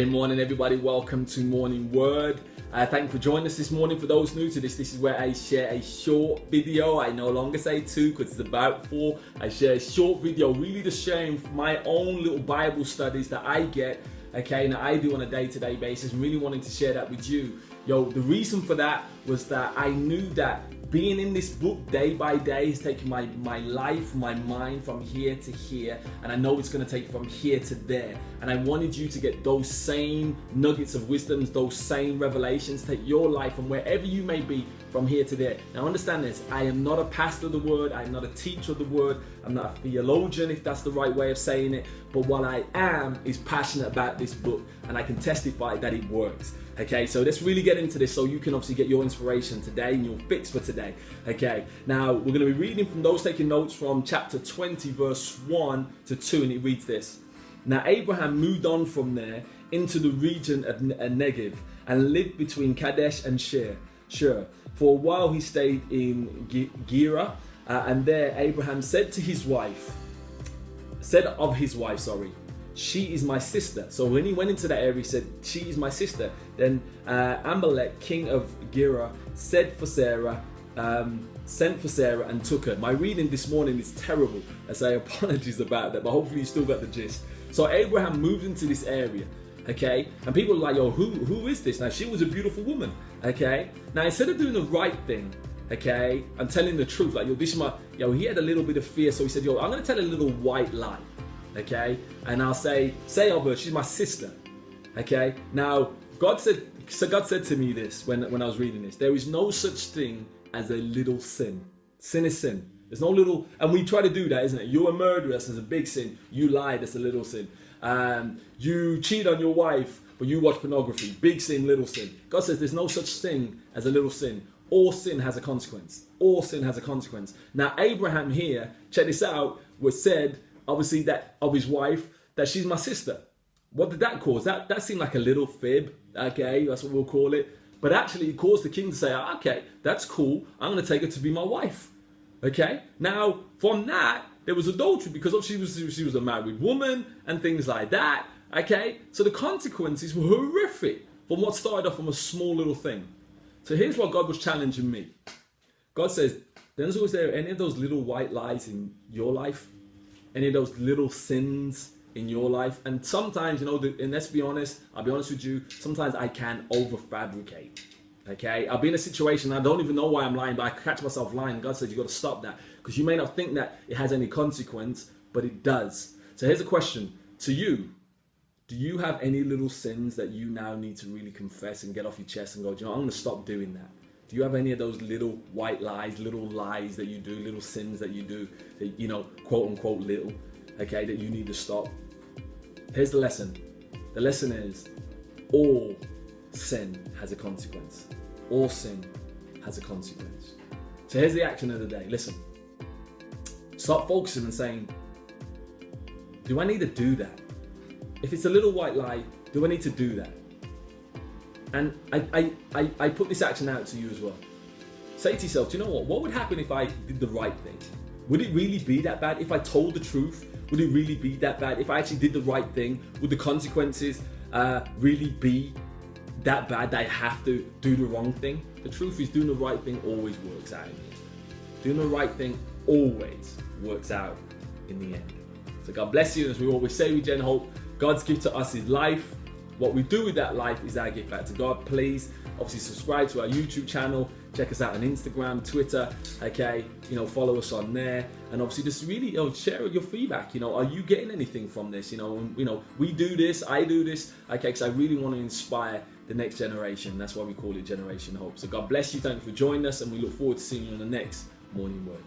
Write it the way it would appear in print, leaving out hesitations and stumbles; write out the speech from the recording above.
Hey, morning everybody, welcome to Morning Word. Thank you for joining us this morning. For those new to this is where I share a short video. I no longer say 2 because it's about 4. I share a short video, really just sharing my own little Bible studies that I get, okay, and I do on a day-to-day basis, really wanting to share that with you. The reason for that was that I knew that being in this book day by day is taking my life, my mind from here to here, and I know it's going to take from here to there. And I wanted you to get those same nuggets of wisdom, those same revelations, take your life from wherever you may be from here to there. Now understand this, I am not a pastor of the word, I am not a teacher of the word, I'm not a theologian if that's the right way of saying it, but what I am is passionate about this book, and I can testify that it works. Okay, so let's really get into this so you can obviously get your inspiration today and your fix for today. Okay, now we're going to be reading from those taking notes from chapter 20 verse 1 to 2, and it reads this. Now Abraham moved on from there into the region of Negev and lived between Kadesh and Shur. For a while he stayed in Gerar, and there Abraham said of his wife, she is my sister. So when he went into that area, he said, she is my sister. Then Abimelekking, king of Gerar, sent for Sarah and took her. My reading this morning is terrible. I say apologies about that, but hopefully you still got the gist. So Abraham moved into this area, okay? And people are like, yo, who is this? Now, she was a beautiful woman, okay? Now, instead of doing the right thing, okay, I'm telling the truth, like, he had a little bit of fear, so he said, I'm gonna tell a little white lie. Okay, and I'll say of her, she's my sister. Okay, now God said to me this when I was reading this: there is no such thing as a little sin. Sin is sin. There's no little, and we try to do that, isn't it? You're a murderer, that's a big sin. You lie, that's a little sin. You cheat on your wife, but you watch pornography. Big sin, little sin. God says there's no such thing as a little sin. All sin has a consequence. All sin has a consequence. Now Abraham here, check this out, was said, obviously, that of his wife, that she's my sister. What did that cause? That seemed like a little fib, okay, that's what we'll call it. But actually it caused the king to say, okay, that's cool, I'm going to take her to be my wife. Okay, now from that, there was adultery because she was a married woman and things like that, okay? So the consequences were horrific from what started off from a small little thing. So here's what God was challenging me. God says, was there any of those little white lies in your life? Any of those little sins in your life? And sometimes, and let's be honest, I'll be honest with you, sometimes I can over-fabricate. Okay? I'll be in a situation, I don't even know why I'm lying, but I catch myself lying. God says, you got to stop that. Because you may not think that it has any consequence, but it does. So here's a question to you. Do you have any little sins that you now need to really confess and get off your chest and go, I'm going to stop doing that? Do you have any of those little white lies, little lies that you do, little sins that you do, that, quote unquote little, okay, that you need to stop? Here's the lesson. The lesson is all sin has a consequence. All sin has a consequence. So here's the action of the day. Listen, start focusing and saying, do I need to do that? If it's a little white lie, do I need to do that? And I put this action out to you as well. Say to yourself, do you know what would happen if I did the right thing? Would it really be that bad? If I told the truth, would it really be that bad? If I actually did the right thing, would the consequences really be that bad that I have to do the wrong thing? The truth is, doing the right thing always works out in the end. Doing the right thing always works out in the end. So God bless you. As we always say with Jen Hope, God's gift to us is life. What we do with that life is our gift back to God. Please, obviously, subscribe to our YouTube channel. Check us out on Instagram, Twitter. Okay, follow us on there, and obviously, just really, share your feedback. Are you getting anything from this? We do this. I do this. Okay, because I really want to inspire the next generation. That's why we call it Generation Hope. So God bless you. Thank you for joining us, and we look forward to seeing you on the next Morning Word.